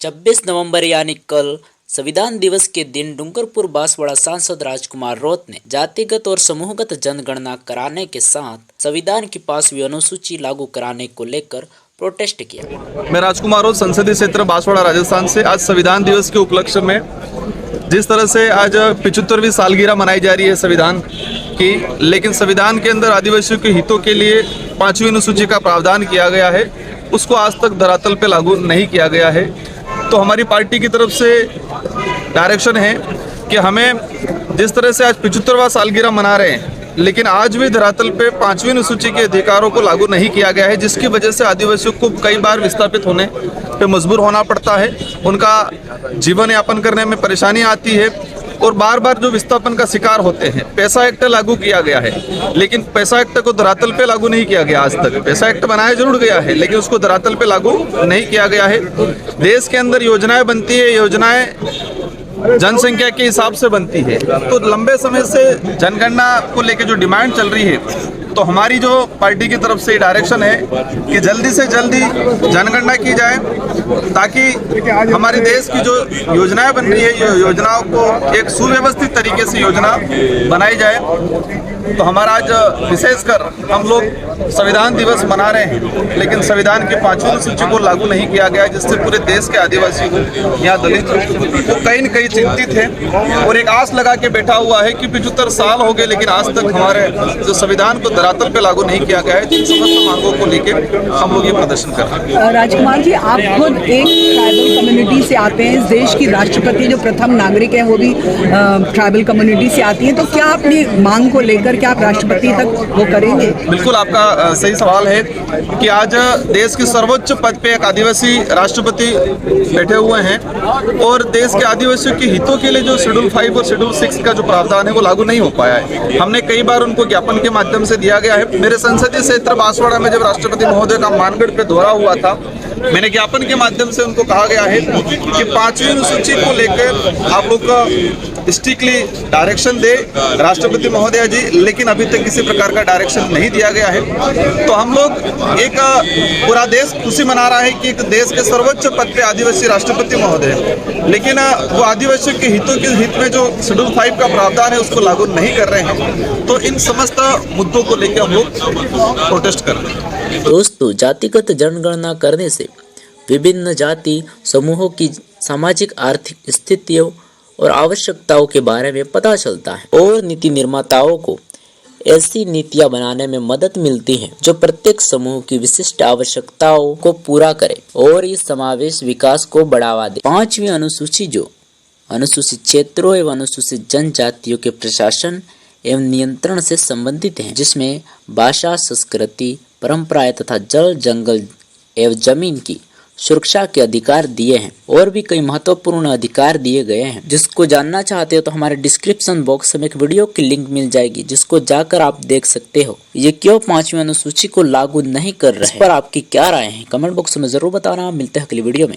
26 नवंबर यानी कल संविधान दिवस के दिन डूंगरपुर बांसवाड़ा सांसद राजकुमार रोत ने जातिगत और समूहगत जनगणना कराने के साथ संविधान की 5वीं अनुसूची लागू कराने को लेकर प्रोटेस्ट किया। मैं राजकुमार रोत संसदीय क्षेत्र बांसवाड़ा राजस्थान से आज संविधान दिवस के उपलक्ष्य में जिस तरह से आज 75वीं सालगिरह मनाई जा रही है संविधान की, लेकिन संविधान के अंदर आदिवासियों के हितों के लिए 5वीं अनुसूची का प्रावधान किया गया है, उसको आज तक धरातल पे लागू नहीं किया गया है। तो हमारी पार्टी की तरफ से डायरेक्शन है कि हमें जिस तरह से आज 75वां सालगिरह मना रहे हैं, लेकिन आज भी धरातल पे 5वीं अनुसूची के अधिकारों को लागू नहीं किया गया है, जिसकी वजह से आदिवासियों को कई बार विस्थापित होने पे मजबूर होना पड़ता है, उनका जीवन यापन करने में परेशानी आती है और बार बार जो विस्थापन का शिकार होते हैं। पैसा एक्ट लागू किया गया है, लेकिन पैसा एक्ट को धरातल पे लागू नहीं किया गया। आज तक पैसा एक्ट बनाया जरूर गया है, लेकिन उसको धरातल पे लागू नहीं किया गया है। देश के अंदर योजनाएं बनती है, योजनाएं जनसंख्या के हिसाब से बनती है। तो लंबे समय से जनगणना को लेकर जो डिमांड चल रही है, तो हमारी जो पार्टी की तरफ से डायरेक्शन है कि जल्दी से जल्दी जनगणना की जाए, ताकि हमारे देश की जो योजनाएं बन रही है, योजनाओं को एक सुव्यवस्थित तरीके से योजना बनाई जाए। तो हमारा आज विशेषकर हम लोग संविधान दिवस मना रहे हैं, लेकिन संविधान की 5वीं अनुसूची को लागू नहीं किया गया, जिससे पूरे देश के आदिवासी को, यहाँ दलित वो कहीं न कहीं चिंतित है और एक आस लगा के बैठा हुआ है कि 75 साल हो गए, लेकिन आज तक हमारे जो संविधान को धरातल पे लागू नहीं किया गया है। जिन समस्त मांगों को लेकर हम लोग ये प्रदर्शन कर रहे हैं। राजकुमार जी, आप खुद एक ट्राइबल कम्युनिटी से आते हैं, इस देश की राष्ट्रपति जो प्रथम नागरिक हैं वो भी ट्राइबल कम्युनिटी से आती हैं, तो क्या अपनी मांग को लेकर क्या आप राष्ट्रपति तक वो करेंगे? बिल्कुल, आपका सही सवाल है कि आज देश के सर्वोच्च पद पे एक आदिवासी राष्ट्रपति बैठे हुए हैं और देश के आदिवासियों के हितों के लिए जो शेड्यूल 5 और शेड्यूल 6 का जो प्रावधान है वो लागू नहीं हो पाया है। हमने कई बार उनको ज्ञापन के माध्यम से दिया गया है। मेरे संसदीय क्षेत्र बांसवाड़ा में जब राष्ट्रपति महोदय का मानगढ़ पे दौरा हुआ था, मैंने ज्ञापन के माध्यम से उनको कहा गया है कि 5वीं अनुसूची को लेकर आप लोग स्ट्रिक्टली डायरेक्शन दे राष्ट्रपति महोदय जी, लेकिन अभी तक किसी प्रकार का डायरेक्शन नहीं दिया गया है। तो हम लोग एक पूरा देश खुशी मना रहा है कि एक देश के सर्वोच्च पद पे आदिवासी राष्ट्रपति महोदय है, लेकिन वो आदिवासियों के हितों के हित में जो शेड्यूल 5 का प्रावधान है उसको लागू नहीं कर रहे हैं। तो इन समस्त मुद्दों को लेकर हम लोग प्रोटेस्ट कर रहे हैं। दोस्तों, जातिगत जनगणना करने से विभिन्न जाति समूहों की सामाजिक आर्थिक स्थितियों और आवश्यकताओं के बारे में पता चलता है और नीति निर्माताओं को ऐसी नीतियां बनाने में मदद मिलती है जो प्रत्येक समूह की विशिष्ट आवश्यकताओं को पूरा करे और इस समावेश विकास को बढ़ावा दे। 5वीं अनुसूची जो अनुसूचित क्षेत्रों एवं अनुसूचित जनजातियों के प्रशासन एवं नियंत्रण से संबंधित है, जिसमें भाषा, संस्कृति, परंपराएं तथा जल, जंगल एवं जमीन की सुरक्षा के अधिकार दिए हैं और भी कई महत्वपूर्ण अधिकार दिए गए हैं। जिसको जानना चाहते हो तो हमारे डिस्क्रिप्शन बॉक्स में एक वीडियो की लिंक मिल जाएगी, जिसको जाकर आप देख सकते हो ये क्यों 5वीं अनुसूची को लागू नहीं कर रहे हैं। इस पर आपकी क्या राय है कमेंट बॉक्स में जरूर बताना। मिलते हैं अगली वीडियो में।